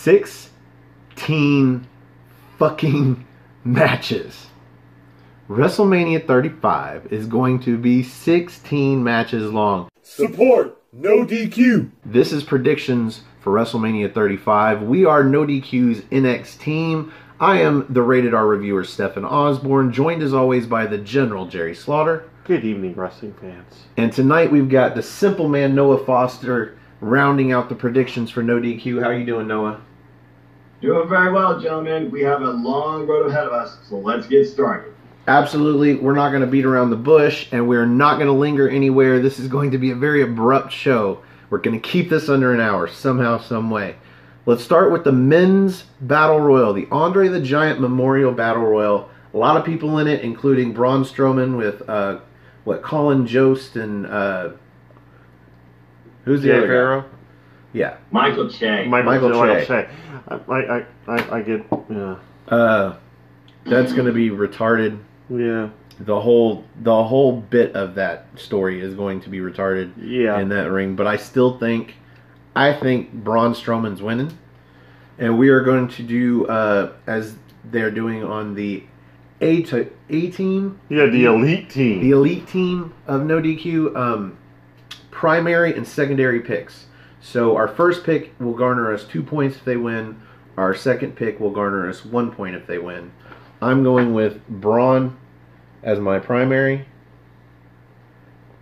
16 fucking matches. WrestleMania 35 is going to be 16 matches long. Support No DQ. This is predictions for WrestleMania 35. We are No DQ's NX team. I am the Rated R reviewer Stefan Osborne, joined as always by the General Jerry Slaughter. Good evening, wrestling fans. And tonight we've got the Simple Man Noah Foster rounding out the predictions for No DQ. How are you doing, Noah? Doing very well, gentlemen. We have a long road ahead of us, so let's get started. Absolutely. We're not going to beat around the bush, and we're not going to linger anywhere. This is going to be a very abrupt show. We're going to keep this under an hour, somehow, some way. Let's start with the Men's Battle Royal, the Andre the Giant Memorial Battle Royal. A lot of people in it, including Braun Strowman with, Colin Jost and, who's the other guy? Yeah. Michael Che. Michael Che. I get, yeah. That's going to be retarded. Yeah. The whole bit of that story is going to be retarded in that ring. But I think Braun Strowman's winning. And we are going to do, as they're doing on the A team. Yeah, the elite team. The elite team of No DQ, primary and secondary picks. So our first pick will garner us 2 points if they win. Our second pick will garner us 1 point if they win. I'm going with Braun as my primary.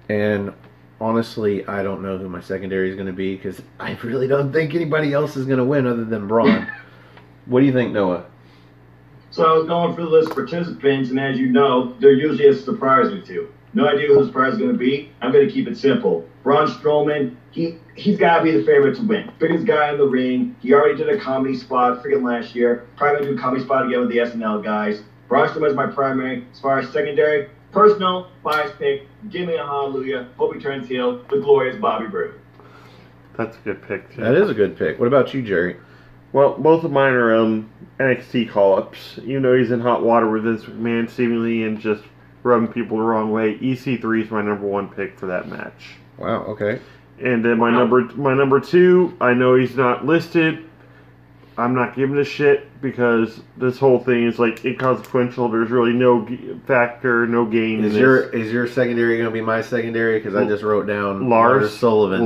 And honestly, I don't know who my secondary is going to be because I really don't think anybody else is going to win other than Braun. What do you think, Noah? So I was going through the list of participants, and as you know, there usually is a surprise or two. No idea who the surprise is going to be. I'm going to keep it simple. Braun Strowman, he's got to be the favorite to win. Biggest guy in the ring. He already did a comedy spot freaking last year. Probably going to do a comedy spot again with the SNL guys. Braun Strowman is my primary. As far as secondary, personal, bias pick, give me a hallelujah. Hope he turns heel. The glorious Bobby Roode. That's a good pick, too. That is a good pick. What about you, Jerry? Well, both of mine are NXT call-ups. You know he's in hot water with this man seemingly and just rubbing people the wrong way. EC3 is my number one pick for that match. Wow, okay. And then my number two, I know he's not listed. I'm not giving a shit because this whole thing is like inconsequential. There's really no factor, no gain in this. Is your secondary going to be my secondary? Because I just wrote down Lars Sullivan.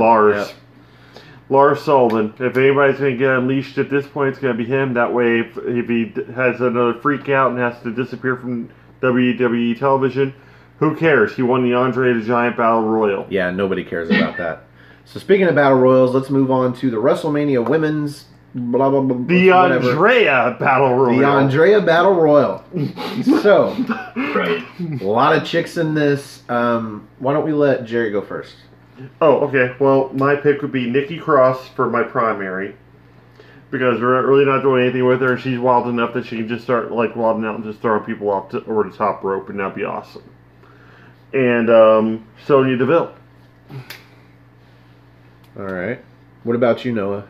Lars Sullivan. If anybody's going to get unleashed at this point, it's going to be him. That way, if he has another freak out and has to disappear from WWE television, who cares? He won the Andre the Giant Battle Royal. Yeah, nobody cares about that. So speaking of Battle Royals, let's move on to the WrestleMania Women's blah, blah, blah, the whatever. Andrea Battle Royal. The Andrea Battle Royal. So, right. A lot of chicks in this. Why don't we let Jerry go first? Oh, okay. Well, my pick would be Nikki Cross for my primary. Because we're really not doing anything with her. She's wild enough that she can just start wilding out and just throwing people off over the top rope, and that'd be awesome. And Sonya Deville. All right. What about you, Noah?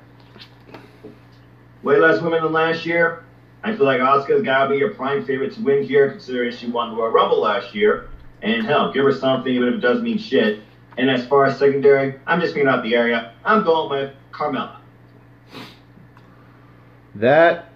Way less women than last year. I feel like Asuka's got to be your prime favorite to win here, considering she won the Royal Rumble last year. And hell, give her something even if it doesn't mean shit. And as far as secondary, I'm just picking out the area. I'm going with Carmella. That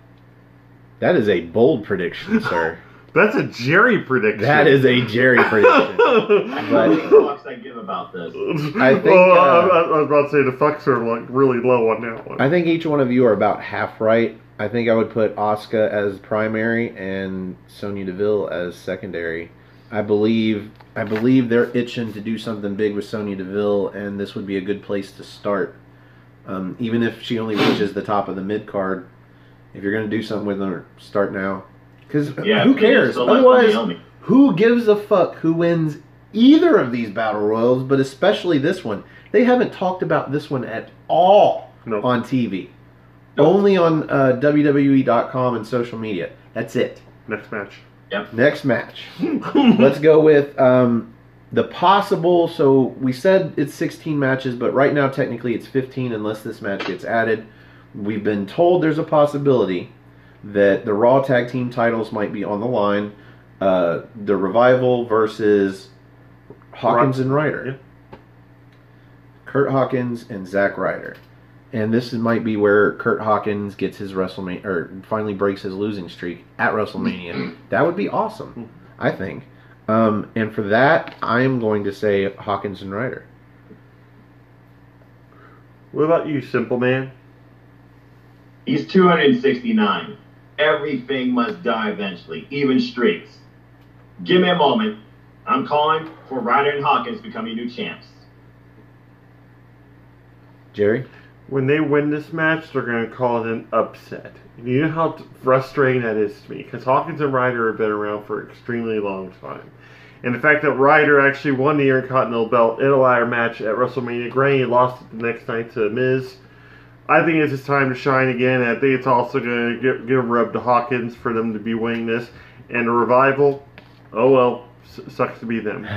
is a bold prediction, sir. That's a Jerry prediction. That is a Jerry prediction. How many fucks I give about this? I think. I was about to say the fucks are really low on that one. I think each one of you are about half right. I think I would put Asuka as primary and Sonya Deville as secondary. I believe they're itching to do something big with Sonya Deville, and this would be a good place to start. Even if she only reaches the top of the mid card, if you're going to do something with her, start now. Because who cares? Otherwise, who gives a fuck who wins either of these battle royals, but especially this one? They haven't talked about this one at all on TV. Nope. Only on WWE.com and social media. That's it. Next match. Yep. Next match. Let's go with the possible. So we said it's 16 matches, but right now technically it's 15 unless this match gets added. We've been told there's a possibility that the Raw Tag Team titles might be on the line. The Revival versus Hawkins and Ryder. Yeah. Kurt Hawkins and Zack Ryder. And this might be where Kurt Hawkins gets his WrestleMania, or finally breaks his losing streak at WrestleMania. That would be awesome, I think. And for that, I am going to say Hawkins and Ryder. What about you, Simple Man? He's 269. Everything must die eventually, even streaks. Give me a moment. I'm calling for Ryder and Hawkins becoming new champs. Jerry? When they win this match, they're going to call it an upset. You know how frustrating that is to me, because Hawkins and Ryder have been around for an extremely long time. And the fact that Ryder actually won the Intercontinental belt in a ladder match at WrestleMania, granted he lost it the next night to Miz, I think it's his time to shine again, and I think it's also going to give a rub to Hawkins for them to be winning this. And a revival, oh well, sucks to be them.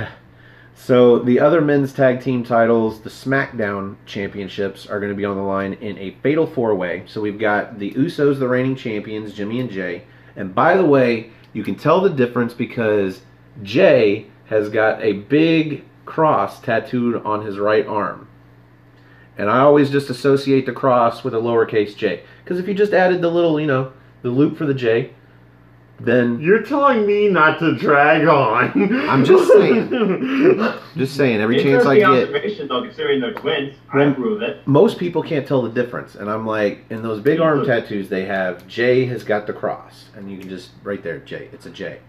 So the other men's tag team titles, the SmackDown championships, are going to be on the line in a fatal four-way. So we've got the Usos, the reigning champions, Jimmy and Jay. And by the way, you can tell the difference because Jay has got a big cross tattooed on his right arm. And I always just associate the cross with a lowercase j. Because if you just added the little, the loop for the J, then... You're telling me not to drag on. I'm just saying. Just saying, every chance I get... observation, though, considering they're twins, I approve it. Most people can't tell the difference. And I'm like, in those big arm tattoos they have, J has got the cross. And you can just, right there, J. It's a J.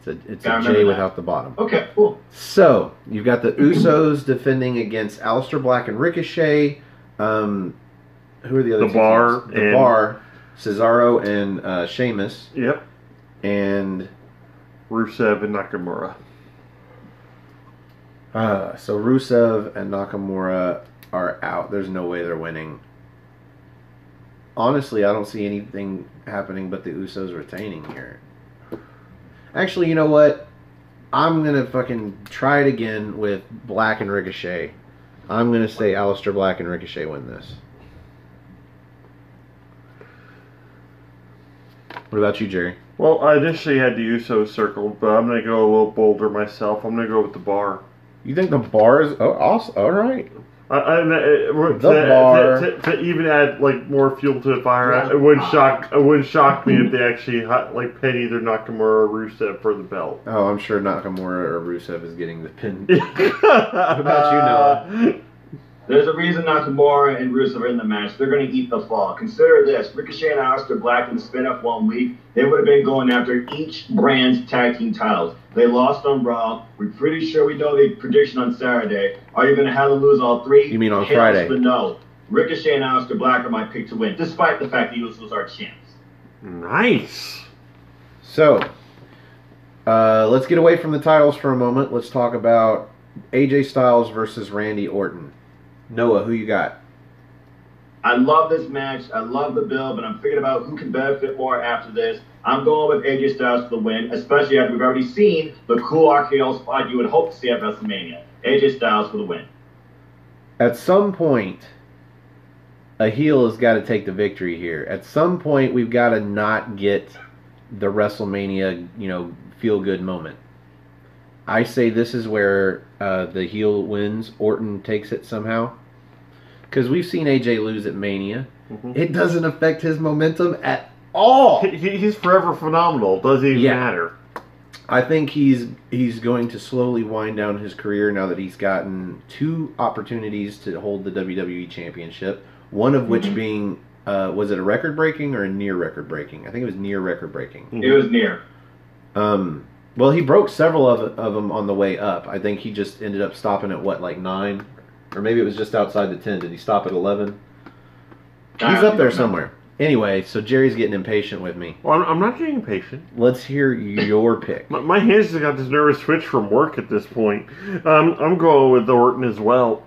It's a J without the bottom. Okay, cool. So, you've got the Usos defending against Aleister Black and Ricochet. Who are the other two Bar. teams? The Bar, Cesaro, and Sheamus. Yep. And Rusev and Nakamura. So Rusev and Nakamura are out. There's no way they're winning. Honestly, I don't see anything happening but the Usos retaining here. Actually, you know what? I'm going to fucking try it again with Black and Ricochet. I'm going to say Aleister Black and Ricochet win this. What about you, Jerry? Well, I initially had the Usos circled, but I'm going to go a little bolder myself. I'm going to go with the Bar. You think the Bar is... Oh, awesome. All right. To even add more fuel to the fire, it wouldn't shock me if they actually pin either Nakamura or Rusev for the belt. Oh, I'm sure Nakamura or Rusev is getting the pin. What about you, Noah? There's a reason Nakamura and Rusev are in the match. They're going to eat the fall. Consider this. Ricochet and Aleister Black in the spin-off 1 week, they would have been going after each brand's tag team titles. They lost on Raw. We're pretty sure we know the prediction on Saturday. Are you going to have them lose all three? You mean on Friday? But no. Ricochet and Aleister Black are my pick to win, despite the fact the Usos are champs. Nice. So, let's get away from the titles for a moment. Let's talk about AJ Styles versus Randy Orton. Noah, who you got? I love this match. I love the build, but I'm thinking about who can benefit more after this. I'm going with AJ Styles for the win, especially after we've already seen the cool RKO spot you would hope to see at WrestleMania. AJ Styles for the win. At some point, a heel has got to take the victory here. At some point, we've got to not get the WrestleMania, feel-good moment. I say this is where the heel wins. Orton takes it somehow. Because we've seen AJ lose at Mania. Mm-hmm. It doesn't affect his momentum at all. He's forever phenomenal. Doesn't even matter. I think he's going to slowly wind down his career now that he's gotten 2 opportunities to hold the WWE Championship. One of which being, was it a record-breaking or a near record-breaking? I think it was near record-breaking. Mm-hmm. It was near. Well, he broke several of them on the way up. I think he just ended up stopping at, 9? Or maybe it was just outside the 10. Did he stop at 11? He's up there somewhere. Anyway, so Jerry's getting impatient with me. Well, I'm not getting impatient. Let's hear your pick. My hands have got this nervous twitch from work at this point. I'm going with Orton as well.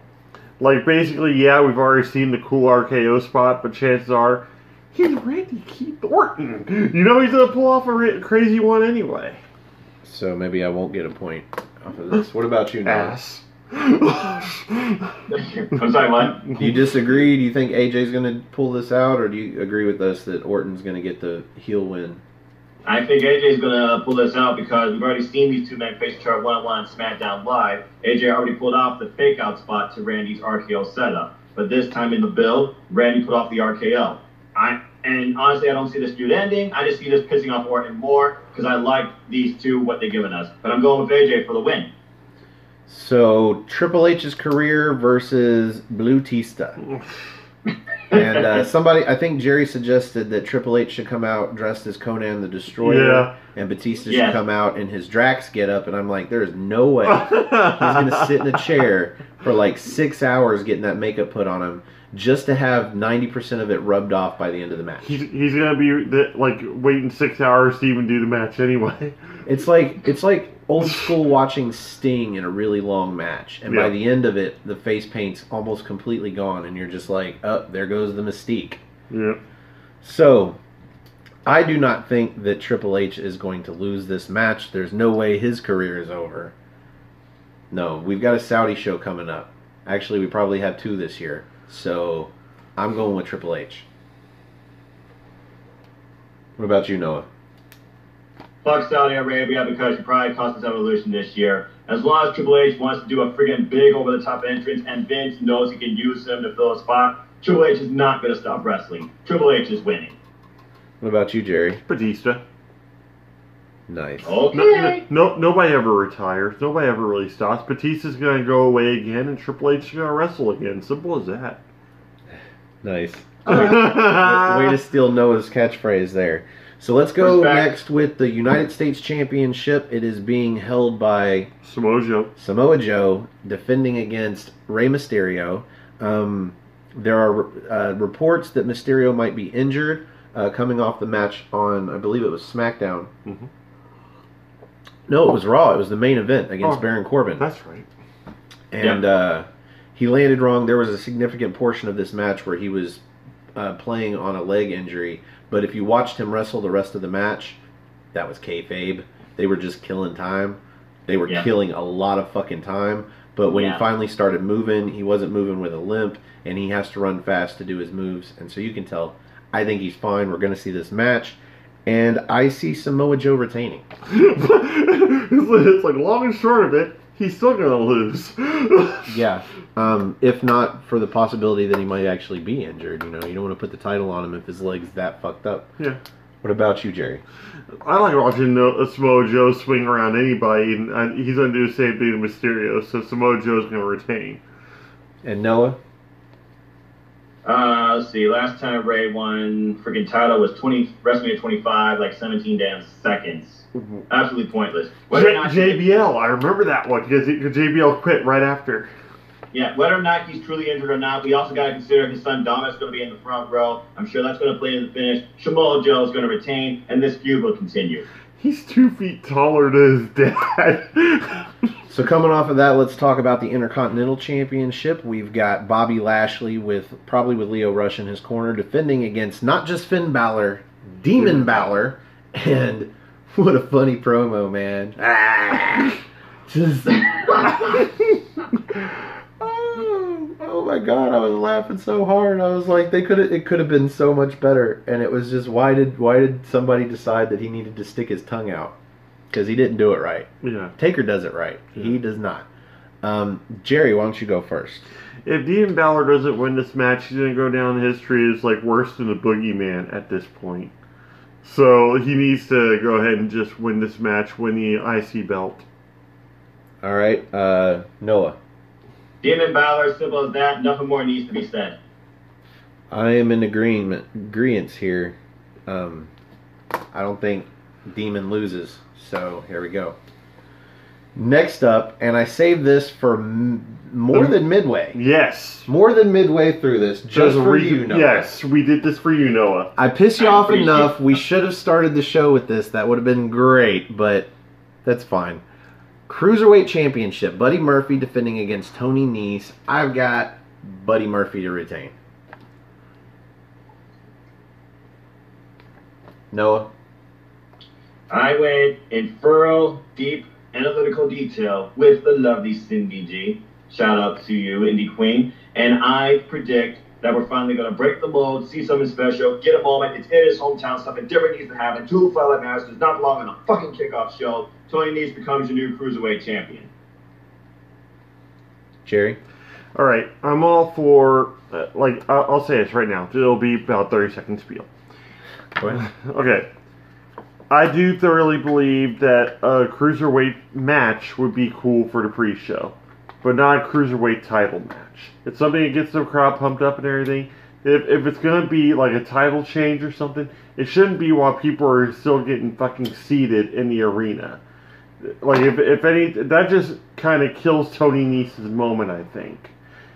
Basically, we've already seen the cool RKO spot, but chances are he's Randy Keith Orton. He's going to pull off a crazy one anyway. So maybe I won't get a point off of this. What about you, Noah? Ass. I'm sorry, what? Do you disagree? Do you think AJ's going to pull this out, or do you agree with us that Orton's going to get the heel win? I think AJ's going to pull this out because we've already seen these two men face each other one-on-one on SmackDown Live. AJ already pulled off the fake-out spot to Randy's RKO setup. But this time in the build, Randy put off the RKO. And honestly, I don't see this feud ending. I just see this pissing off Orton more because I like these two, what they've given us. But I'm going with AJ for the win. So, Triple H's career versus Blue Tista. And somebody, I think Jerry suggested that Triple H should come out dressed as Conan the Destroyer, and Batista should come out in his Drax getup. And I'm like, there is no way he's going to sit in a chair for like 6 hours getting that makeup put on him just to have 90% of it rubbed off by the end of the match. He's going to be like waiting 6 hours to even do the match anyway. It's like old school watching Sting in a really long match, and by the end of it, the face paint's almost completely gone, and you're just like, oh, there goes the mystique. Yeah. So, I do not think that Triple H is going to lose this match. There's no way his career is over. No, we've got a Saudi show coming up. Actually, we probably have 2 this year. So, I'm going with Triple H. What about you, Noah? Fuck Saudi Arabia because it probably cost us Evolution this year. As long as Triple H wants to do a friggin' big over-the-top entrance and Vince knows he can use him to fill a spot, Triple H is not going to stop wrestling. Triple H is winning. What about you, Jerry? Batista. Nice. Okay. Nobody ever retires. Nobody ever really stops. Batista's going to go away again, and Triple H is going to wrestle again. Simple as that. Nice. Way to steal Noah's catchphrase there. So let's go next with the United States Championship. It is being held by Samoa Joe defending against Rey Mysterio. There are reports that Mysterio might be injured coming off the match on, I believe it was SmackDown. Mm-hmm. No, it was Raw. It was the main event against Baron Corbin. That's right. And he landed wrong. There was a significant portion of this match where he was playing on a leg injury. But if you watched him wrestle the rest of the match, that was kayfabe. They were just killing time. They were killing a lot of fucking time. But when he finally started moving, he wasn't moving with a limp, and he has to run fast to do his moves. And so you can tell, I think he's fine. We're going to see this match. And I see Samoa Joe retaining. It's like long and short of it, he's still going to lose. Yeah. If not for the possibility that he might actually be injured. You know, you don't want to put the title on him if his leg's that fucked up. Yeah. What about you, Jerry? I like watching Samoa Joe swing around anybody, and he's going to do the same thing to Mysterio, so Samoa Joe's going to retain. And Noah? Let's see. Last time Ray won freaking title was WrestleMania 25, like 17 damn seconds. Absolutely pointless. JBL, I remember that one because JBL quit right after. Yeah, whether or not he's truly injured or not, we also got to consider his son Dominic's going to be in the front row. I'm sure that's going to play in the finish. Samoa Joe is going to retain, and this feud will continue. He's 2 feet taller than his dad. So coming off of that, let's talk about the Intercontinental Championship. We've got Bobby Lashley probably with Lio Rush in his corner, defending against not just Finn Balor, Demon Balor, and what a funny promo, man. Just oh my god, I was laughing so hard. I was like, it could have been so much better. And it was just, why did somebody decide that he needed to stick his tongue out? Because he didn't do it right. Yeah. Taker does it right. Yeah. He does not. Jerry, why don't you go first? If Demon Balor doesn't win this match, he's going to go down in history as like worse than the Boogeyman at this point. So he needs to go ahead and just win this match, win the IC belt. All right, Noah. Demon Balor, simple as that. Nothing more needs to be said. I am in agreement here. I don't think Demon loses. So here we go. Next up, and I saved this for more than midway. Yes. More than midway through this, just for you, Noah. Yes, we did this for you, Noah. I pissed you off enough. We should have started the show with this. That would have been great, but that's fine. Cruiserweight Championship. Buddy Murphy defending against Tony Nese. I've got Buddy Murphy to retain. Noah? I went in thorough, deep, analytical detail with the lovely Cindy G. Shout out to you, Indie Queen. And I predict that we're finally going to break the mold, see something special, get a moment. It's in his hometown. Something different needs to happen. Two fellow matches does not belong on a fucking kickoff show. Tony Nese becomes your new Cruiserweight champion. Jerry? All right, I'm all for, I'll say this right now. It'll be about 30 seconds spiel. Go ahead. Okay. I do thoroughly believe that a Cruiserweight match would be cool for the pre-show, but not a Cruiserweight title match. It's something that gets the crowd pumped up and everything. If it's going to be like a title change or something, it shouldn't be while people are still getting fucking seated in the arena. Like, if any, that just kind of kills Tony Nese's moment, I think.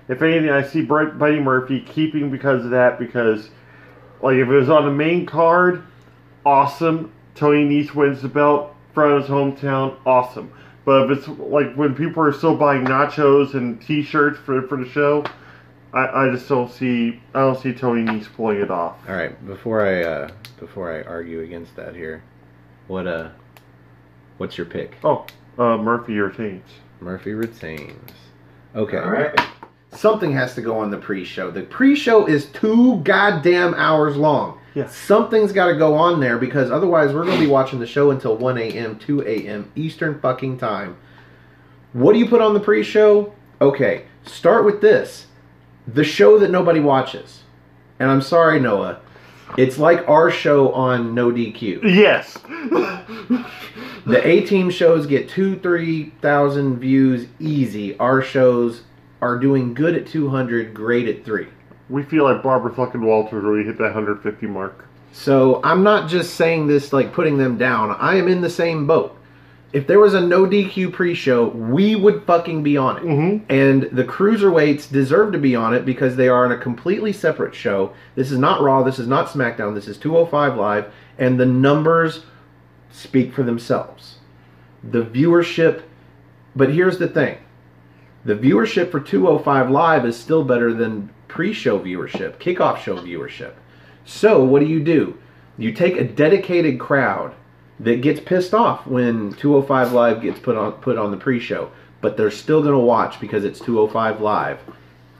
If anything, I see Buddy Murphy keeping because of that, because, like, if it was on the main card, awesome. Tony Nese wins the belt from his hometown, awesome. But if it's, like, when people are still buying nachos and t-shirts for the show, I just don't see Tony Nese pulling it off. All right, before I argue against that here, what's your pick? Murphy retains. Murphy retains. Okay. All right. Something has to go on the pre-show. The pre-show is 2 goddamn hours long. Yeah. Something's got to go on there because otherwise we're going to be watching the show until 1 a.m., 2 a.m. Eastern fucking time. What do you put on the pre-show? Okay, start with this. The show that nobody watches. And I'm sorry, Noah. It's like our show on No DQ. Yes. The A-Team shows get 2,000-3,000 views easy. Our shows are doing good at 200, great at 3. We feel like Barbara fucking Walters really hit that 150 mark. So I'm not just saying this like putting them down. I am in the same boat. If there was a no DQ pre-show, we would fucking be on it. Mm-hmm. And the Cruiserweights deserve to be on it because they are on a completely separate show. This is not Raw. This is not SmackDown. This is 205 Live. And the numbers speak for themselves. The viewership... But here's the thing. The viewership for 205 Live is still better than pre-show viewership, kickoff show viewership. So what do? You take a dedicated crowd that gets pissed off when 205 Live gets put on the pre-show, but they're still going to watch because it's 205 Live,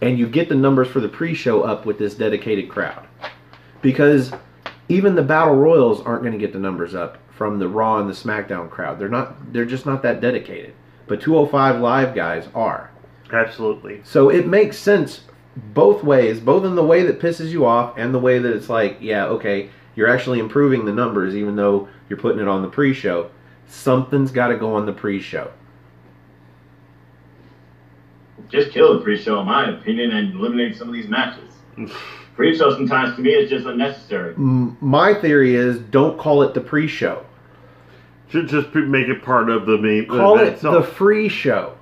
and you get the numbers for the pre-show up with this dedicated crowd. Because even the Battle Royals aren't going to get the numbers up from the Raw and the SmackDown crowd. They're just not that dedicated. But 205 Live guys are. Absolutely. So it makes sense both ways, both in the way that pisses you off and the way that it's like, yeah, okay, you're actually improving the numbers even though you're putting it on the pre-show. Something's got to go on the pre-show. Just kill the pre-show, in my opinion, and eliminate some of these matches. Pre-show sometimes, to me, is just unnecessary. My theory is don't call it the pre-show. Just make it part of the main... Call it the free show.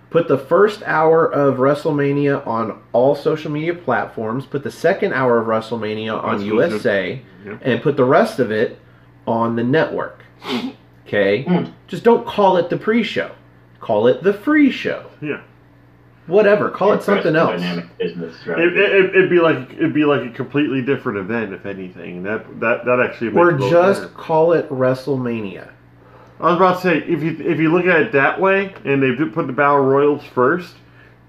Put the first hour of WrestleMania on all social media platforms. Put the second hour of WrestleMania on USA. Yep. And put the rest of it on the network. Okay? Just don't call it the pre-show. Call it the free show. Yeah. Whatever. Call it something else. Dynamic business, right? It'd be like a completely different event, if anything. That actually makes Or it just better. call it WrestleMania. I was about to say, if you look at it that way, and they put the Battle Royals first,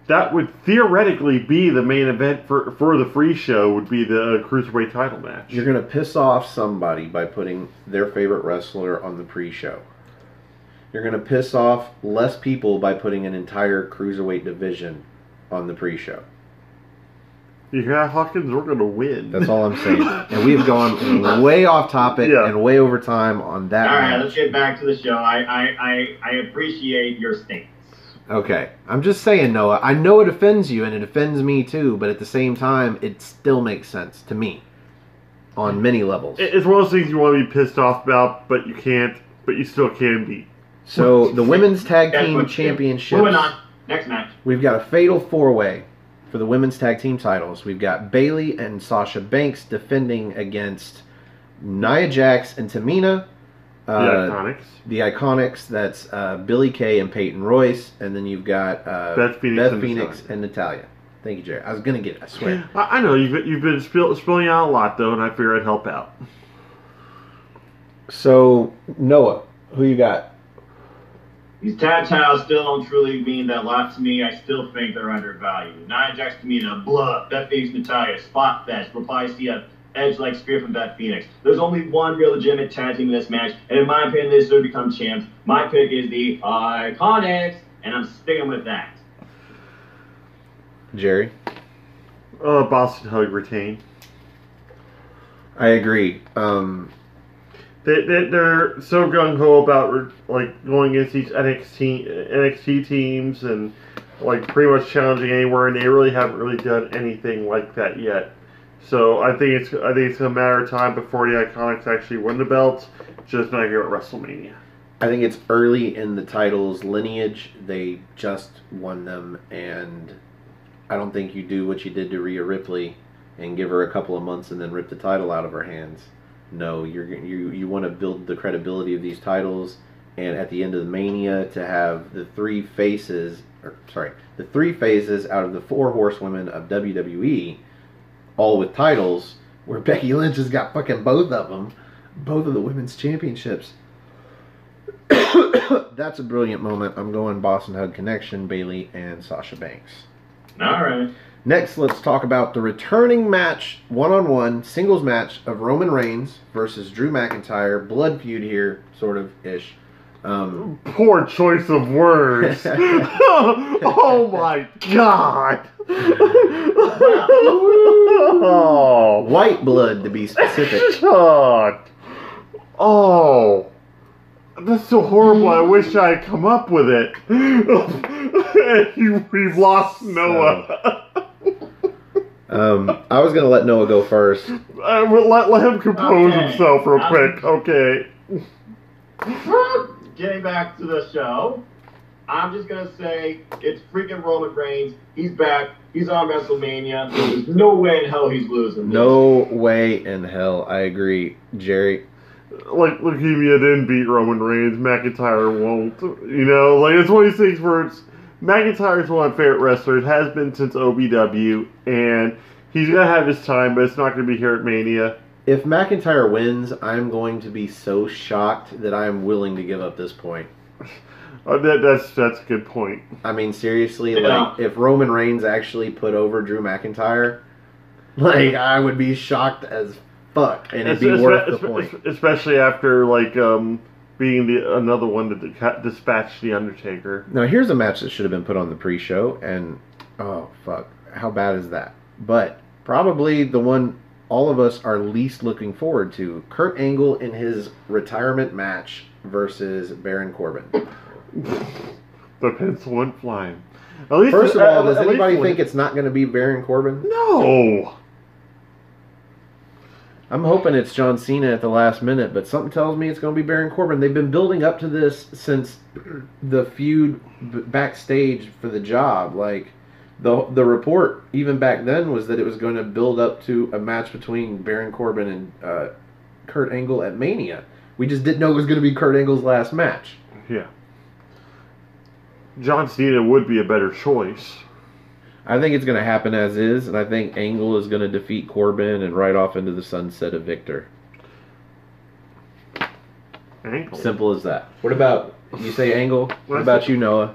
that would theoretically be the main event for the free show, would be the Cruiserweight title match. You're going to piss off somebody by putting their favorite wrestler on the pre-show. You're going to piss off less people by putting an entire Cruiserweight division on the pre-show. Yeah, Hawkins, we're going to win. That's all I'm saying. And we've gone way off topic and way over time on that. All right, match. let's get back to the show. I appreciate your stance. Okay. I'm just saying, Noah, I know it offends you and it offends me too, but at the same time, it still makes sense to me on many levels. It's one of those things you want to be pissed off about, but you can't, but you still can be. So, the Women's Tag Team Championships. Moving on. Next match. We've got a fatal four-way for the Women's Tag Team titles. We've got Bayley and Sasha Banks defending against Nia Jax and Tamina. The Iconics. The Iconics, that's Billie Kay and Peyton Royce. And then you've got Beth Phoenix and Natalya. Thank you, Jerry. I was going to get it, I swear. I know, you've been spilling out a lot, though, and I figured I'd help out. So, Noah, who you got? These tag titles still don't truly mean that lot to me. I still think they're undervalued. Nia Jax, Tamina, Blah, Beth Phoenix, Natalya, Spot Fest. We'll probably see a edge-like spear from Beth Phoenix. There's only one real legitimate tag team in this match, and in my opinion, they deserve to become champs. My pick is the Iconics, and I'm sticking with that. Jerry? Boston Hug retain. I agree. They're so gung ho about like going against these NXT teams and like pretty much challenging anywhere, and they really haven't really done anything like that yet. So I think it's a matter of time before the Iconics actually win the belts, just not here at WrestleMania. I think it's early in the title's lineage. They just won them, and I don't think you do what you did to Rhea Ripley and give her a couple of months and then rip the title out of her hands. No, you want to build the credibility of these titles, and at the end of the Mania to have the three phases out of the 4 horsewomen of WWE, all with titles, where Becky Lynch has got fucking both of them, both of the women's championships. That's a brilliant moment. I'm going Boston Hug Connection, Bayley, and Sasha Banks. All right. Next, let's talk about the returning match, one-on-one, singles match of Roman Reigns versus Drew McIntyre. Blood feud here, sort of, ish. Poor choice of words. Oh my god. Oh. White blood, to be specific. God. Oh. That's so horrible. I wish I had come up with it. We've lost Noah. I was going to let Noah go first. Let him compose himself real quick. Okay. Getting back to the show, I'm just going to say it's freaking Roman Reigns. He's back. He's on WrestleMania. There's no way in hell he's losing this. No way in hell. I agree. Jerry? Like, leukemia didn't beat Roman Reigns. McIntyre won't. You know, like, it's one of these things where McIntyre's one of my favorite wrestlers, has been since OVW, and he's going to have his time, but it's not going to be here at Mania. If McIntyre wins, I'm going to be so shocked that I am willing to give up this point. That's a good point. I mean, seriously, like, if Roman Reigns actually put over Drew McIntyre, like, I would be shocked as fuck, and it'd be worth the point. Especially after, like, being another one that dispatched The Undertaker. Now, here's a match that should have been put on the pre-show, and, oh, fuck, how bad is that? But, probably the one all of us are least looking forward to, Kurt Angle in his retirement match versus Baron Corbin. The pencil went flying. At least, first of all, does anybody think it's not going to be Baron Corbin? No. I'm hoping it's John Cena at the last minute, but something tells me it's going to be Baron Corbin. They've been building up to this since the feud backstage for the job. Like, the report, even back then, was that it was going to build up to a match between Baron Corbin and Kurt Angle at Mania. We just didn't know it was going to be Kurt Angle's last match. Yeah. John Cena would be a better choice. I think it's going to happen as is, and I think Angle is going to defeat Corbin and ride off into the sunset of Victor. Angle? Simple as that. What about, you say Angle? What about you, Noah?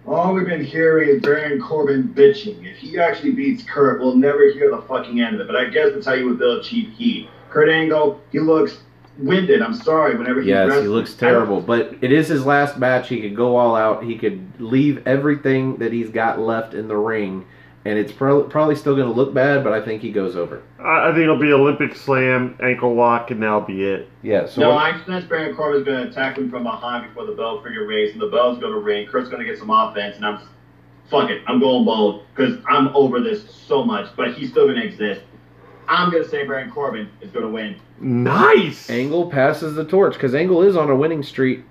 All we've been hearing is Baron Corbin bitching. If he actually beats Kurt, we'll never hear the fucking end of it. But I guess that's how you would build cheap heat. Kurt Angle, he looks winded. I'm sorry. Whenever he's yes, wrestling. He looks terrible. But it is his last match. He could go all out. He could leave everything that he's got left in the ring. And it's probably still going to look bad, but I think he goes over. I think it'll be Olympic Slam, ankle lock, and that'll be it. Yeah. So no, I sense Baron Corbin's going to attack him from behind before the bell figure rings, and the bell's going to ring. Kurt's going to get some offense, and fuck it, I'm going bold because I'm over this so much, but he's still going to exist. I'm going to say Baron Corbin is going to win. Nice! Angle passes the torch because Angle is on a winning streak,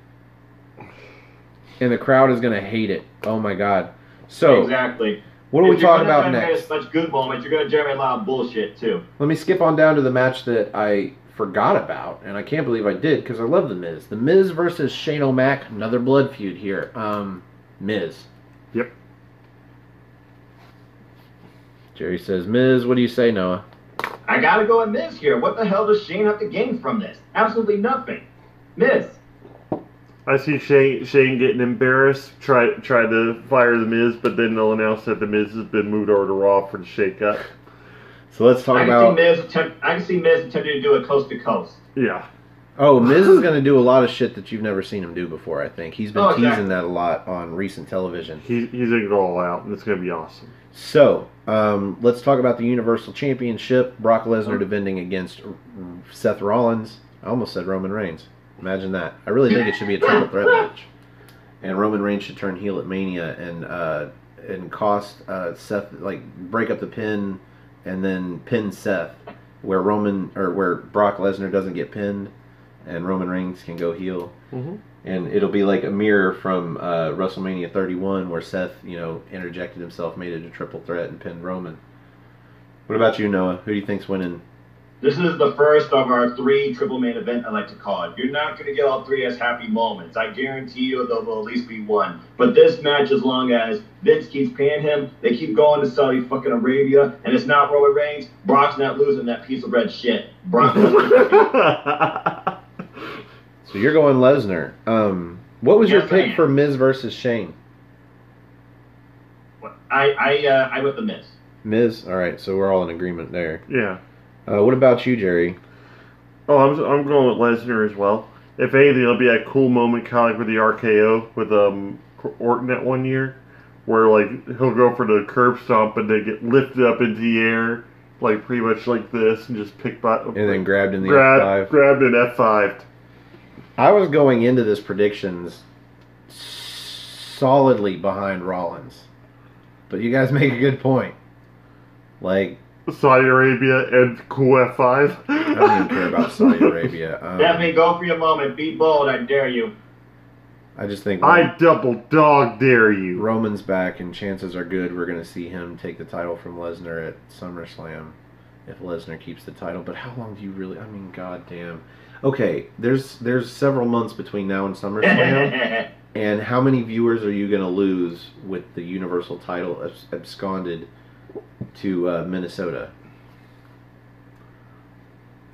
and the crowd is going to hate it. Oh my God! So exactly. What are we talking about next? Such good moments, you're going to generate a lot of bullshit too. Let me skip on down to the match that I forgot about, and I can't believe I did because I love The Miz. The Miz versus Shane O'Mac, another blood feud here. Miz. Yep. Jerry says Miz. What do you say, Noah? I gotta go with Miz here. What the hell does Shane have to gain from this? Absolutely nothing. Miz. I see Shane getting embarrassed, try to fire The Miz, but then they'll announce that The Miz has been moved over to Raw for the shake-up. So let's talk about... I can see Miz attempting to do a coast-to-coast. Yeah. Oh, Miz is going to do a lot of shit that you've never seen him do before, I think. He's been teasing exactly. that a lot on recent television. He's going to go all out, and it's going to be awesome. So, let's talk about the Universal Championship. Brock Lesnar defending against Seth Rollins. I almost said Roman Reigns. Imagine that. I really think it should be a triple threat match. And Roman Reigns should turn heel at Mania and cost Seth, like, break up the pin and then pin Seth, where Brock Lesnar doesn't get pinned and Roman Reigns can go heel. Mm-hmm. And it'll be like a mirror from WrestleMania 31 where Seth, interjected himself, made it a triple threat, and pinned Roman. What about you, Noah? Who do you think's winning? This is the first of our 3 triple main event, I like to call it. You're not going to get all 3 as happy moments. I guarantee you there will at least be 1. But this match, as long as Vince keeps paying him, they keep going to Saudi fucking Arabia, and it's not Roman Reigns, Brock's not losing that piece of red shit. Brock So you're going Lesnar. What was your pick for Miz versus Shane? I went the Miz. Miz? All right, so we're all in agreement there. Yeah. What about you, Jerry? Oh, I'm going with Lesnar as well. If anything, it'll be a cool moment, kind of like with the RKO with Orton that one year, where like he'll go for the curb stomp and they get lifted up into the air, like pretty much like this, and just picked by And then grabbed in the F5. Grabbed an F5. I was going into this predictions solidly behind Rollins, but you guys make a good point. Like, Saudi Arabia and cool F5. I don't even care about Saudi Arabia. Definitely go for your moment. Be bold. I dare you. I just think I double dog dare you. Roman's back, and chances are good we're going to see him take the title from Lesnar at SummerSlam if Lesnar keeps the title. But how long do you really... I mean, goddamn. Okay, there's several months between now and SummerSlam, and how many viewers are you going to lose with the Universal title absconded to Minnesota?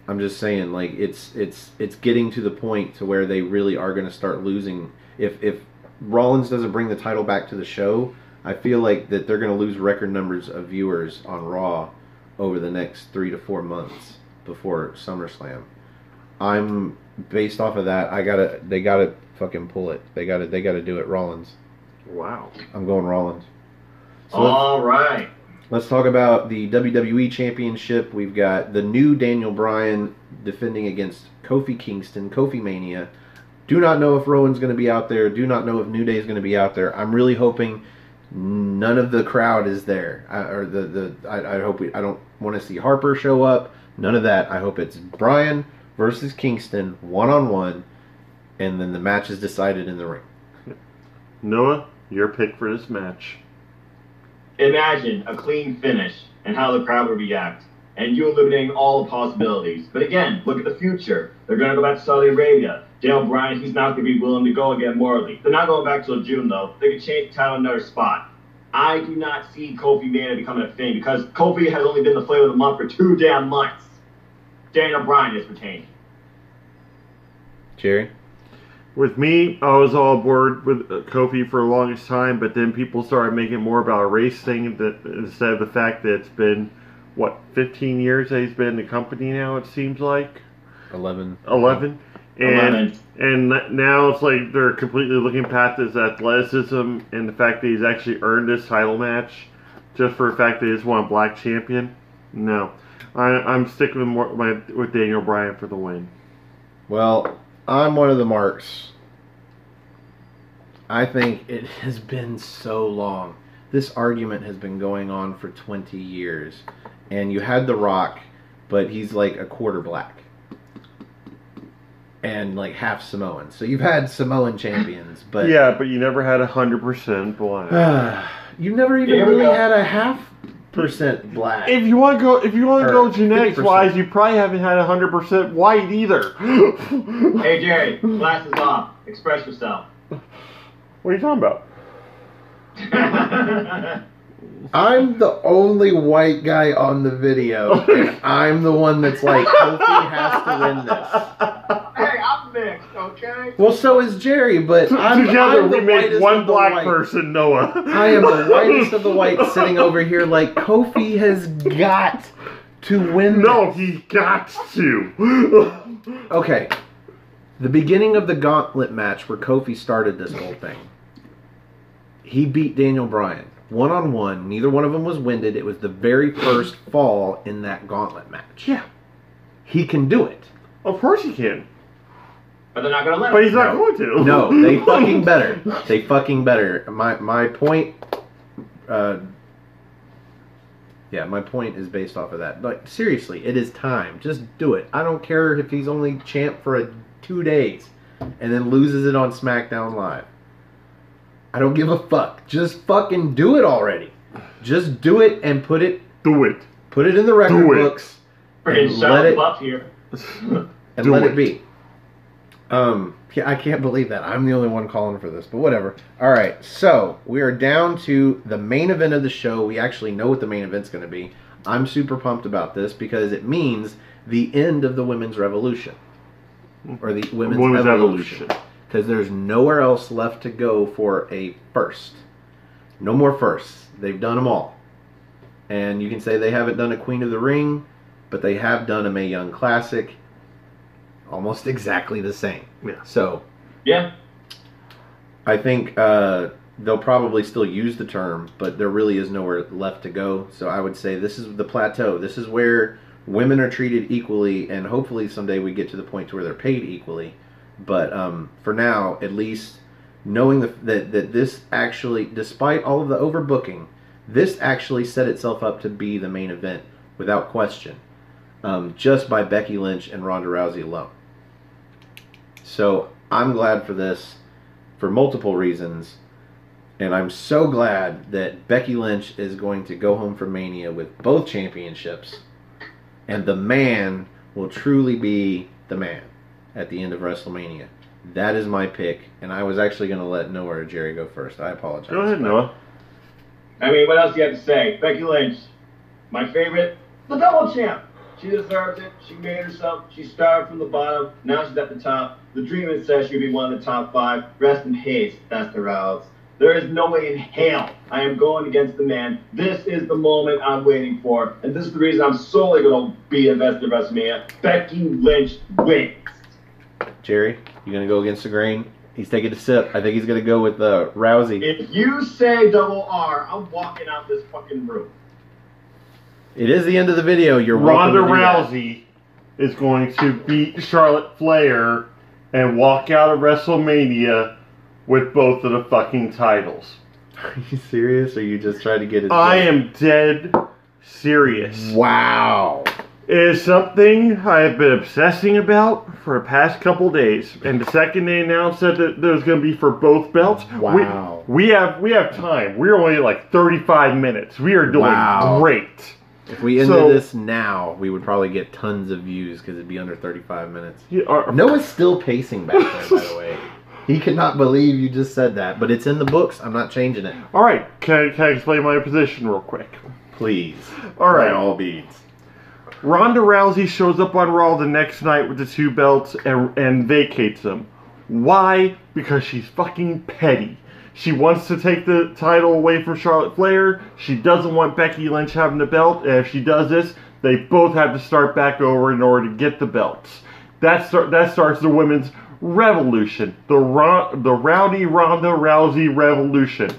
I'm just saying, like, it's getting to the point to where they really are going to start losing. If Rollins doesn't bring the title back to the show, I feel like that they're going to lose record numbers of viewers on Raw over the next 3 to 4 months before SummerSlam. I'm based off of that. They gotta fucking pull it. They gotta do it. Rollins. Wow. I'm going Rollins. So All right. Let's talk about the WWE Championship. We've got the new Daniel Bryan defending against Kofi Kingston, Kofi Mania. Do not know if Rowan's going to be out there. Do not know if New Day is going to be out there. I'm really hoping none of the crowd is there. I hope I don't want to see Harper show up. None of that. I hope it's Bryan versus Kingston, one-on-one, and then the match is decided in the ring. Noah, your pick for this match. Imagine a clean finish and how the crowd would react, and you eliminating all the possibilities. But again, look at the future. They're going to go back to Saudi Arabia. Daniel Bryan, he's not going to be willing to go again morally. They're not going back till June, though. They can change the title in another spot. I do not see Kofi Mania becoming a thing because Kofi has only been the flavor of the month for 2 damn months. Daniel Bryan is retained. Jerry? With me, I was all aboard with Kofi for the longest time, but then people started making more about a race thing instead of the fact that it's been, 15 years that he's been in the company now, it seems like? 11. 11. And now it's like they're completely looking past his athleticism and the fact that he's actually earned this title match just for the fact that he just won a black champion. No. I'm sticking with Daniel Bryan for the win. Well, I'm one of the marks. I think it has been so long. This argument has been going on for 20 years. And you had The Rock, but he's like a quarter black. And like half Samoan. So you've had Samoan champions, but... Yeah, but you never had 100% black. You've never even really had a half % black. If you want to go genetics wise, you probably haven't had 100% white either. Hey Jerry, glasses off. Express yourself. What are you talking about? I'm the only white guy on the video, and I'm the one that's like, Kofi has to win this. Hey, I'm mixed, okay? Well, so is Jerry, but Together we the make whitest one of the black white. person, Noah. I am the whitest of the white sitting over here like, Kofi has got to win No, this. he got to. Okay, The beginning of the gauntlet match where Kofi started this whole thing, he beat Daniel Bryan. One-on-one. Neither one of them was winded. It was the very first fall in that gauntlet match. Yeah. He can do it. Of course he can. But they're not going to let him. But he's not going to. No, they fucking better. They fucking better. My point... my point is based off of that. Like, seriously, it is time. Just do it. I don't care if he's only champ for 2 days and then loses it on SmackDown Live. I don't give a fuck. Just fucking do it already. Just do it and put it in the record books and let it be. I can't believe that. I'm the only one calling for this, but whatever. All right, so we are down to the main event of the show. We actually know what the main event's going to be. I'm super pumped about this because it means the end of the Women's Revolution. Or the Women's Evolution. Because there's nowhere else left to go for a first. No more firsts. They've done them all. And you can say they haven't done a Queen of the Ring, but they have done a Mae Young Classic. Almost exactly the same. Yeah. So, yeah, I think they'll probably still use the term, but there really is nowhere left to go. So I would say this is the plateau. This is where women are treated equally, and hopefully someday we get to the point to where they're paid equally. But for now, at least knowing that this actually, despite all of the overbooking, this actually set itself up to be the main event without question, just by Becky Lynch and Ronda Rousey alone. So I'm glad for this for multiple reasons, and I'm so glad that Becky Lynch is going to go home from Mania with both championships, and the man will truly be the man at the end of WrestleMania. That is my pick, and I was actually going to let Noah or Jerry go first. I apologize. Go ahead, Noah. I mean, what else do you have to say? Becky Lynch, my favorite, the double champ. She deserves it. She made herself. She started from the bottom. Now she's at the top. The dream says she'll be one of the top 5. Rest in peace, that's the routes. There is no way in hell I am going against the man. This is the moment I'm waiting for. And this is the reason I'm solely going to be invested in WrestleMania. Becky Lynch wins. Jerry, you going to go against the grain? He's taking a sip. I think he's going to go with Rousey. If you say double R, I'm walking out this fucking room. It is the end of the video. You're Ronda welcome to do that. Rousey is going to beat Charlotte Flair and walk out of WrestleMania with both of the fucking titles. Are you serious, or are you just trying to get it? I am dead serious. Wow. It is something I have been obsessing about for the past couple days. And the second they announced that there's going to be for both belts, wow. we have time. We're only like 35 minutes. We are doing great. If we ended this now, we would probably get tons of views because it'd be under 35 minutes. Noah's still pacing back there, by the way. He cannot believe you just said that, but it's in the books. I'm not changing it. All right. Can I explain my position real quick? Please. All right. By all means. Ronda Rousey shows up on Raw the next night with the 2 belts and vacates them. Why? Because she's fucking petty. She wants to take the title away from Charlotte Flair. She doesn't want Becky Lynch having the belt. And if she does this, they both have to start back over in order to get the belts. That starts the women's revolution. The Rowdy Ronda Rousey revolution.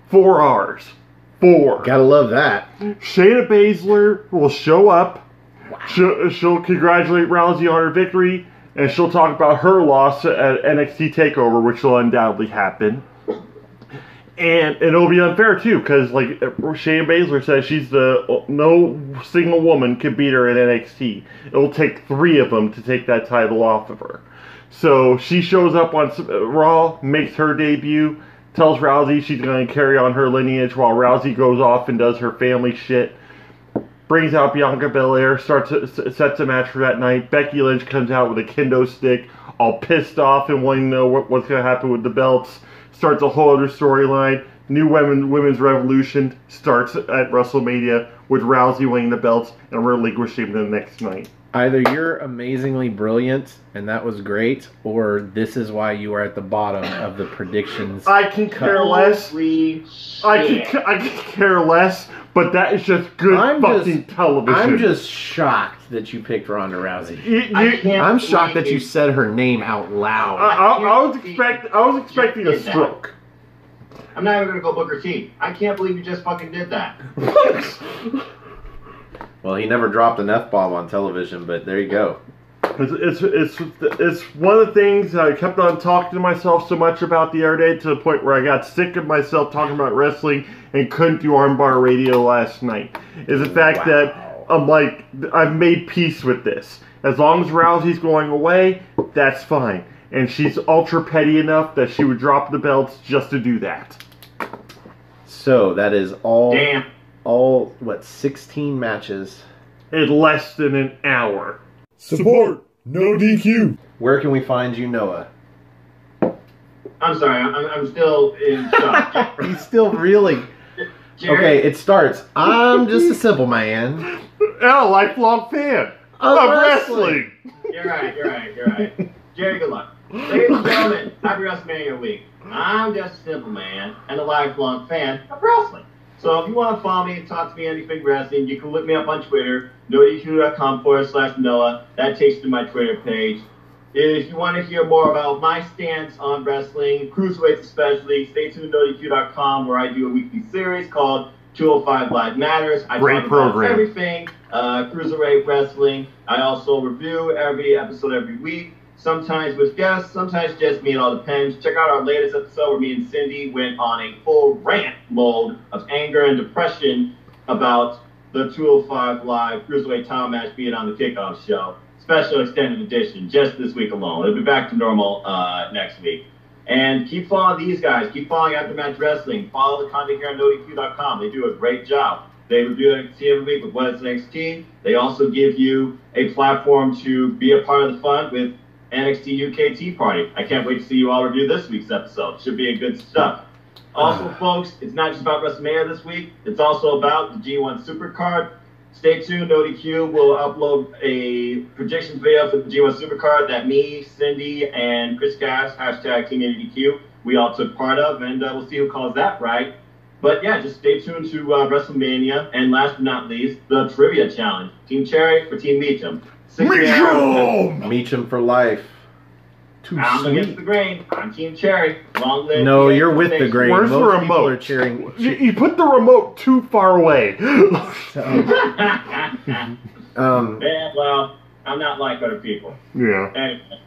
4 R's. 4. Gotta love that. Shayna Baszler will show up. Wow. She'll congratulate Rousey on her victory. And she'll talk about her loss at NXT TakeOver, which will undoubtedly happen. And it'll be unfair too, because like Shayna Baszler says, no single woman can beat her at NXT. It'll take 3 of them to take that title off of her. So she shows up on Raw, makes her debut, tells Rousey she's going to carry on her lineage while Rousey goes off and does her family shit. Brings out Bianca Belair, sets a match for that night. Becky Lynch comes out with a kendo stick, all pissed off and wanting to know what's going to happen with the belts. Starts a whole other storyline. new women's revolution starts at WrestleMania with Rousey winning the belts and relinquishing the next night. Either you're amazingly brilliant, and that was great, or this is why you are at the bottom of the predictions. I can care less. I can care less, but that is just good television. I'm just shocked that you picked Ronda Rousey. I'm shocked that you said her name out loud. I was expecting a stroke. I'm not even gonna go Booker T. I can't believe you just fucking did that. Well, he never dropped an F-bomb on television, but there you go. It's one of the things I kept on talking to myself so much about the other day, to the point where I got sick of myself talking about wrestling and couldn't do armbar radio last night. Is the fact that I'm like, I've made peace with this. As long as Rousey's going away, that's fine. And she's ultra petty enough that she would drop the belts just to do that. So that is all. Damn. 16 matches in less than an hour. Support, no DQ. Where can we find you, Noah? I'm sorry, I'm still in shock. He's still reeling. Okay, it starts. I'm just a simple man. And a lifelong fan of wrestling. You're right. Jerry, good luck. Ladies and gentlemen, happy WrestleMania week. I'm just a simple man and a lifelong fan of wrestling. So if you want to follow me and talk to me anything wrestling, you can look me up on Twitter, nodq.com/Noah. That takes you to my Twitter page. If you want to hear more about my stance on wrestling, Cruiserweights especially, stay tuned to nodq.com, where I do a weekly series called 205 Live Matters. I talk about everything, Cruiserweight wrestling. I also review every episode every week. Sometimes with guests, sometimes just me, it all depends. Check out our latest episode where me and Cindy went on a full rant mode of anger and depression about the 205 Live Cruiserweight title match being on the kickoff show. Special extended edition, just this week alone. It'll be back to normal next week. And keep following these guys. Keep following Aftermatch Wrestling. Follow the content here on NoDQ.com. They do a great job. They review NXT every week with What is NXT. They also give you a platform to be a part of the fun with NXT UK Tea Party. I can't wait to see you all review this week's episode. Should be a good stuff. Also, folks, it's not just about WrestleMania this week. It's also about the G1 Supercard. Stay tuned. NoDQ will upload a predictions video for the G1 Supercard that me, Cindy, and Chris Cass, hashtag Team NoDQ, we all took part of, and we'll see who calls that right. But yeah, just stay tuned to WrestleMania. And last but not least, the Trivia Challenge. Team Cherry for Team Meacham. Meacham for life. I'm against the grain. I'm Team Cherry. Long live. No, you're with the grain. Where's the remote? People are cheering. You put the remote too far away. Yeah, well, I'm not like other people. Yeah. Anyway.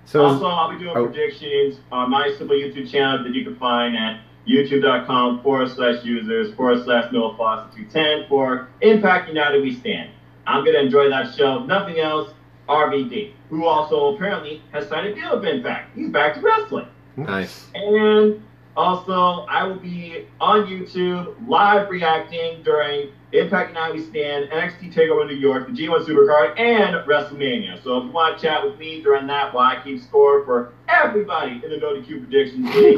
So, also, I'll be doing predictions on my simple YouTube channel that you can find at youtube.com/users/NoahFoster210 for Impact United We Stand. I'm going to enjoy that show. Nothing else. RVD, who also apparently has signed a deal with Impact. He's back to wrestling. Nice. And also, I will be on YouTube live reacting during Impact United We Stand, NXT TakeOver New York, the G1 Supercard, and WrestleMania. So if you want to chat with me during that while I keep score for everybody in the NoDQ Predictions League,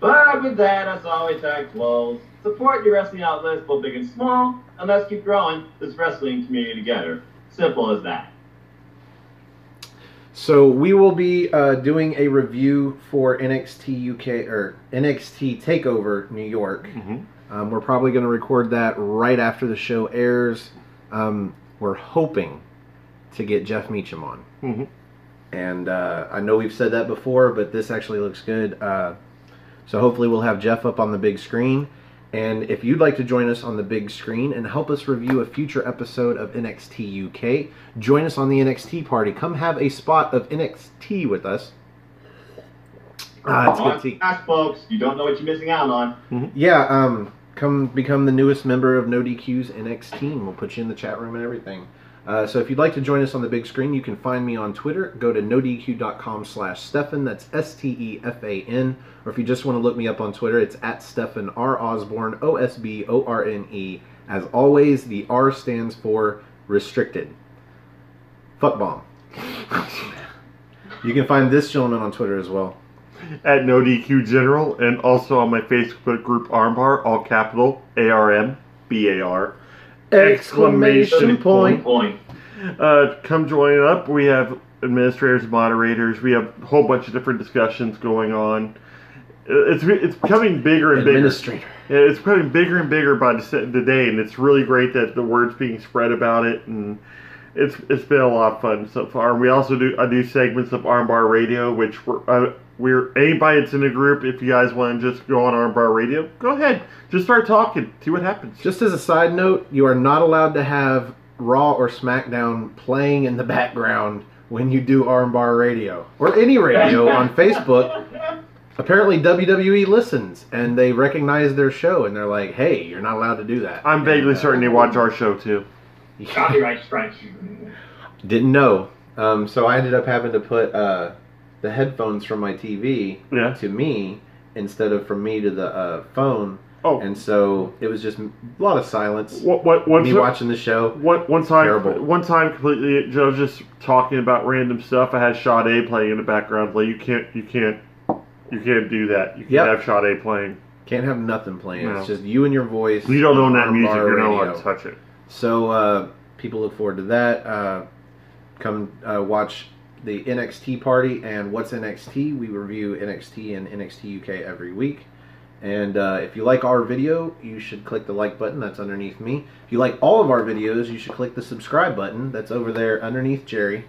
but with that, as always, I close. Support your wrestling outlets, both big and small, and let's keep growing this wrestling community together. Simple as that. So we will be doing a review for NXT UK or NXT TakeOver New York. Mm-hmm. We're probably going to record that right after the show airs. We're hoping to get Jeff Meacham on. Mm-hmm. And I know we've said that before, but this actually looks good. So hopefully we'll have Jeff up on the big screen. And if you'd like to join us on the big screen and help us review a future episode of NXT UK, join us on the NXT party. Come have a spot of NXT with us. It's good tea. Folks, you don't know what you're missing out on. Mm-hmm. Yeah, come become the newest member of NoDQ's NXT team. We'll put you in the chat room and everything. So if you'd like to join us on the big screen, you can find me on Twitter. Go to nodq.com/Stefan. That's STEFAN. Or if you just want to look me up on Twitter, it's at Stefan R. Osborne, OSBORNE. As always, the R stands for restricted. Fuck bomb. You can find this gentleman on Twitter as well. at No DQ General, and also on my Facebook group Armbar, all capital ARMBAR. Exclamation point. Come join up. We have administrators, moderators. We have a whole bunch of different discussions going on. It's becoming bigger and bigger. Administrator. Yeah, it's becoming bigger and bigger by the day, and it's really great that the word's being spread about it, and it's been a lot of fun so far. We also do segments of Armbar Radio, which we're anybody that's in the group. If you guys want to just go on Armbar Radio, go ahead, just start talking, see what happens. Just as a side note, you are not allowed to have Raw or SmackDown playing in the background when you do Armbar Radio or any radio on Facebook. Apparently WWE listens and they recognize their show and they're like, "Hey, you're not allowed to do that." I'm vaguely certain they watch our show too. Copyright strikes. Didn't know. So I ended up having to put the headphones from my TV to me instead of from me to the phone. Oh. And so it was just a lot of silence. Me watching the show. One time completely, I was just talking about random stuff. I had Sade playing in the background. Like, you can't do that. You can't have Sade playing. Can't have nothing playing. No. It's just you and your voice. You don't own that music. You're not allowed to touch it. So people look forward to that. Come watch the NXT party and What's NXT. We review NXT and NXT UK every week. And if you like our video, you should click the like button. That's underneath me. If you like all of our videos, you should click the subscribe button. That's over there underneath Jerry.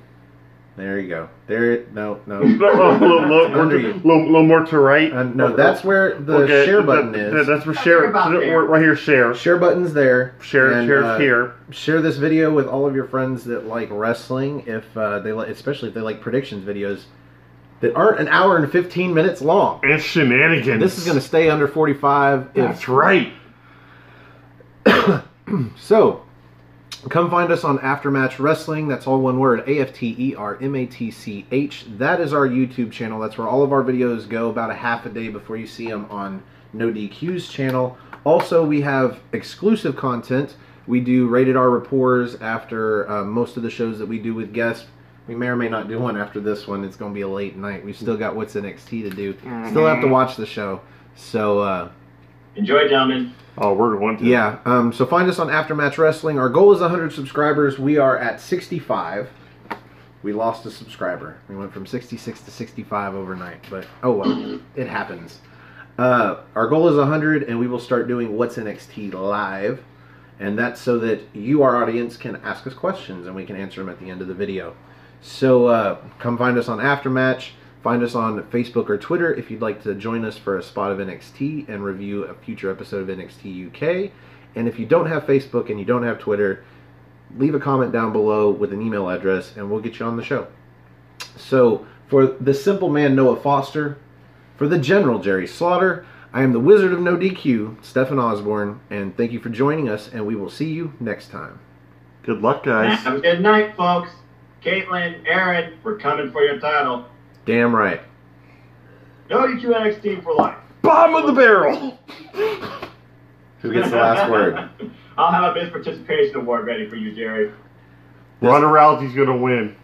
There you go. There. No. A little more to right. No, that's where the share button is. That's where share. Right here, share. Share button's there. Share's here. Share this video with all of your friends that like wrestling. If they like, especially if they like predictions videos that aren't an hour and 15 minutes long. And shenanigans. This is going to stay under 45. That's right. So, come find us on Aftermatch Wrestling. That's all one word. AFTERMATCH. That is our YouTube channel. That's where all of our videos go about a half a day before you see them on No DQ's channel. Also, we have exclusive content. We do Rated R Reports after most of the shows that we do with guests. We may or may not do one after this one. It's going to be a late night. We've still got What's NXT to do. Still have to watch the show. So, enjoy, gentlemen. Oh, we're going to. Yeah. So find us on Aftermatch Wrestling. Our goal is 100 subscribers. We are at 65. We lost a subscriber. We went from 66 to 65 overnight. But, oh well. It happens. Our goal is 100, and we will start doing What's NXT live. And that's so that you, our audience, can ask us questions, and we can answer them at the end of the video. So come find us on Aftermatch. Find us on Facebook or Twitter if you'd like to join us for a spot of NXT and review a future episode of NXT UK. And if you don't have Facebook and you don't have Twitter, leave a comment down below with an email address and we'll get you on the show. So for the simple man Noah Foster, for the General Jerry Slaughter, I am the Wizard of No DQ, Stefan Osborne, and thank you for joining us, and we will see you next time. Good luck, guys. Have a good night, folks. Caitlin, Aaron, we're coming for your title. Damn right. No DQ NXT for life. Bottom of the barrel. Who gets the last word? I'll have a best participation award ready for you, Jerry. Ronda Rousey's going to win.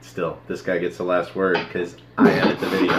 Still, this guy gets the last word because I edit the video.